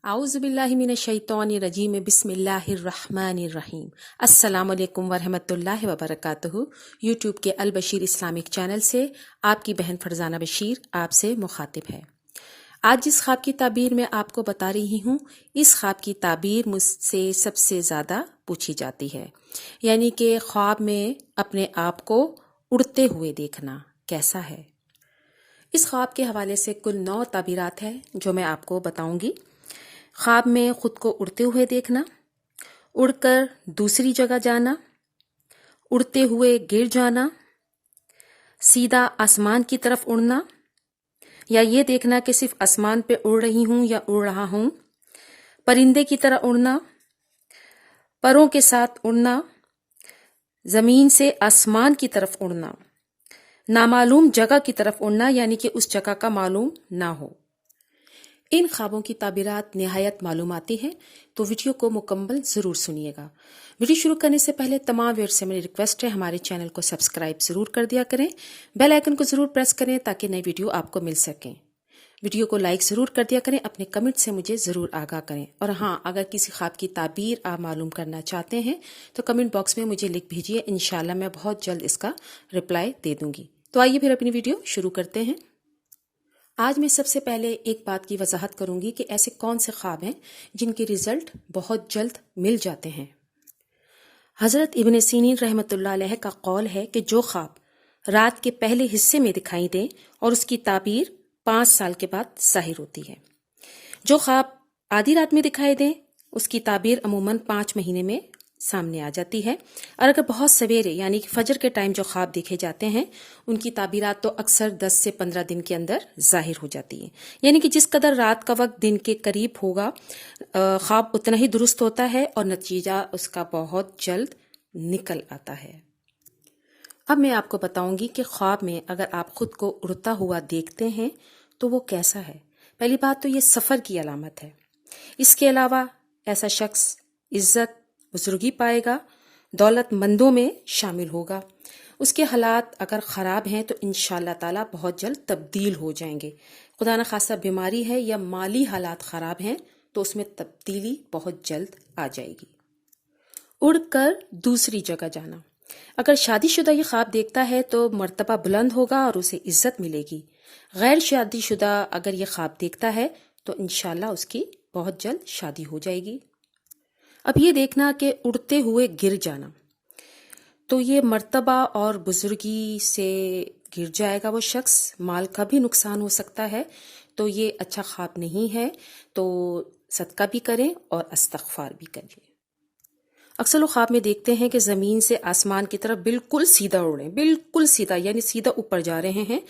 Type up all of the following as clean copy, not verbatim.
اعوذ باللہ من الشیطان الرجیم بسم اللہ الرحمن الرحیم۔ السلام علیکم ورحمۃ اللہ وبرکاتہ۔ یوٹیوب کے البشیر اسلامک چینل سے آپ کی بہن فرزانہ بشیر آپ سے مخاطب ہے۔ آج جس خواب کی تعبیر میں آپ کو بتا رہی ہوں، اس خواب کی تعبیر مجھ سے سب سے زیادہ پوچھی جاتی ہے، یعنی کہ خواب میں اپنے آپ کو اڑتے ہوئے دیکھنا کیسا ہے۔ اس خواب کے حوالے سے کل 9 تعبیرات ہیں جو میں آپ کو بتاؤں گی۔ خواب میں خود کو اڑتے ہوئے دیکھنا، اڑ کر دوسری جگہ جانا، اڑتے ہوئے گر جانا، سیدھا آسمان کی طرف اڑنا، یا یہ دیکھنا کہ صرف آسمان پہ اڑ رہی ہوں یا اڑ رہا ہوں، پرندے کی طرح اڑنا، پروں کے ساتھ اڑنا، زمین سے آسمان کی طرف اڑنا، نامعلوم جگہ کی طرف اڑنا یعنی کہ اس جگہ کا معلوم نہ ہو۔ ان خوابوں کی تعبیرات نہایت معلوماتی ہیں، تو ویڈیو کو مکمل ضرور سنیے گا۔ ویڈیو شروع کرنے سے پہلے تمام ویئرز سے میری ریکویسٹ ہے ہمارے چینل کو سبسکرائب ضرور کر دیا کریں، بیل آئیکن کو ضرور پریس کریں تاکہ نئی ویڈیو آپ کو مل سکیں۔ ویڈیو کو لائک ضرور کر دیا کریں، اپنے کمنٹ سے مجھے ضرور آگاہ کریں، اور ہاں، اگر کسی خواب کی تعبیر آپ معلوم کرنا چاہتے ہیں تو کمنٹ باکس میں مجھے لکھ بھیجیے، انشاءاللہ میں بہت جلد اس کا رپلائی دے دوں گی۔ تو آئیے پھر اپنی ویڈیو شروع کرتے ہیں۔ آج میں سب سے پہلے ایک بات کی وضاحت کروں گی کہ ایسے کون سے خواب ہیں جن کے رزلٹ بہت جلد مل جاتے ہیں۔ حضرت ابن سیرین رحمۃ اللہ علیہ کا قول ہے کہ جو خواب رات کے پہلے حصے میں دکھائی دے اور اس کی تعبیر 5 سال کے بعد ظاہر ہوتی ہے۔ جو خواب آدھی رات میں دکھائی دے اس کی تعبیر عموماً 5 مہینے میں سامنے آ جاتی ہے، اور اگر بہت سویرے یعنی کہ فجر کے ٹائم جو خواب دیکھے جاتے ہیں ان کی تعبیرات تو اکثر 10 سے 15 دن کے اندر ظاہر ہو جاتی ہے، یعنی کہ جس قدر رات کا وقت دن کے قریب ہوگا خواب اتنا ہی درست ہوتا ہے اور نتیجہ اس کا بہت جلد نکل آتا ہے۔ اب میں آپ کو بتاؤں گی کہ خواب میں اگر آپ خود کو اڑتا ہوا دیکھتے ہیں تو وہ کیسا ہے۔ پہلی بات تو یہ سفر کی علامت ہے۔ اس کے علاوہ ایسا شخص عزت بزرگی پائے گا، دولت مندوں میں شامل ہوگا، اس کے حالات اگر خراب ہیں تو انشاءاللہ تعالیٰ بہت جلد تبدیل ہو جائیں گے۔ خدا نہ خواستہ بیماری ہے یا مالی حالات خراب ہیں تو اس میں تبدیلی بہت جلد آ جائے گی۔ اڑ کر دوسری جگہ جانا، اگر شادی شدہ یہ خواب دیکھتا ہے تو مرتبہ بلند ہوگا اور اسے عزت ملے گی۔ غیر شادی شدہ اگر یہ خواب دیکھتا ہے تو انشاءاللہ اس کی بہت جلد شادی ہو جائے گی۔ اب یہ دیکھنا کہ اڑتے ہوئے گر جانا، تو یہ مرتبہ اور بزرگی سے گر جائے گا وہ شخص، مال کا بھی نقصان ہو سکتا ہے، تو یہ اچھا خواب نہیں ہے، تو صدقہ بھی کریں اور استغفار بھی کریں۔ اکثر لوگ خواب میں دیکھتے ہیں کہ زمین سے آسمان کی طرف بالکل سیدھا اڑ رہے ہیں، بالکل سیدھا یعنی سیدھا اوپر جا رہے ہیں۔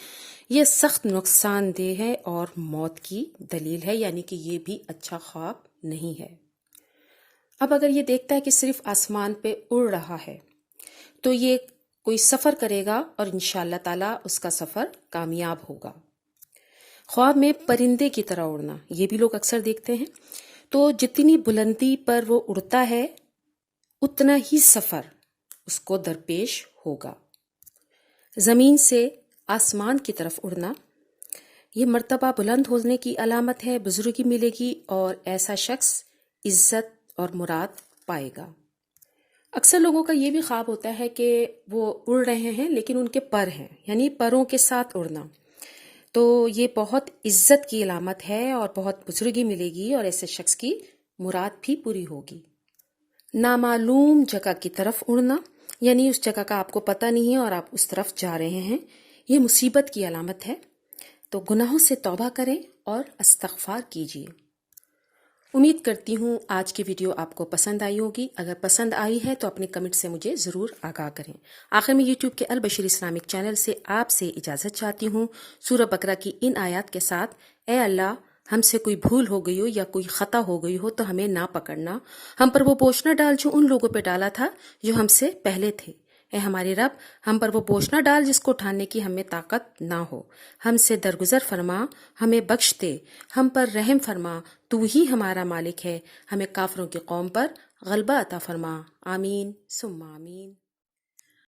یہ سخت نقصان دہ ہے اور موت کی دلیل ہے، یعنی کہ یہ بھی اچھا خواب نہیں ہے۔ اب اگر یہ دیکھتا ہے کہ صرف آسمان پہ اڑ رہا ہے تو یہ کوئی سفر کرے گا اور انشاءاللہ تعالیٰ اس کا سفر کامیاب ہوگا۔ خواب میں پرندے کی طرح اڑنا، یہ بھی لوگ اکثر دیکھتے ہیں، تو جتنی بلندی پر وہ اڑتا ہے اتنا ہی سفر اس کو درپیش ہوگا۔ زمین سے آسمان کی طرف اڑنا، یہ مرتبہ بلند ہونے کی علامت ہے، بزرگی ملے گی اور ایسا شخص عزت اور مراد پائے گا۔ اکثر لوگوں کا یہ بھی خواب ہوتا ہے کہ وہ اڑ رہے ہیں لیکن ان کے پر ہیں، یعنی پروں کے ساتھ اڑنا، تو یہ بہت عزت کی علامت ہے اور بہت بزرگی ملے گی اور ایسے شخص کی مراد بھی پوری ہوگی۔ نامعلوم جگہ کی طرف اڑنا، یعنی اس جگہ کا آپ کو پتہ نہیں ہے اور آپ اس طرف جا رہے ہیں، یہ مصیبت کی علامت ہے، تو گناہوں سے توبہ کریں اور استغفار کیجیے۔ امید کرتی ہوں آج کی ویڈیو آپ کو پسند آئی ہوگی۔ اگر پسند آئی ہے تو اپنے کمنٹ سے مجھے ضرور آگاہ کریں۔ آخر میں یوٹیوب کے البشیر اسلامک چینل سے آپ سے اجازت چاہتی ہوں سورہ بقرہ کی ان آیات کے ساتھ۔ اے اللہ، ہم سے کوئی بھول ہو گئی ہو یا کوئی خطا ہو گئی ہو تو ہمیں نہ پکڑنا، ہم پر وہ بوجھ نہ ڈال جو ان لوگوں پہ ڈالا تھا جو ہم سے پہلے تھے۔ اے ہمارے رب، ہم پر وہ بوجھ نہ ڈال جس کو اٹھانے کی ہمیں طاقت نہ ہو، ہم سے درگزر فرما، ہمیں بخش دے، ہم پر رحم فرما، تو ہی ہمارا مالک ہے، ہمیں کافروں کی قوم پر غلبہ عطا فرما، آمین ثم آمین۔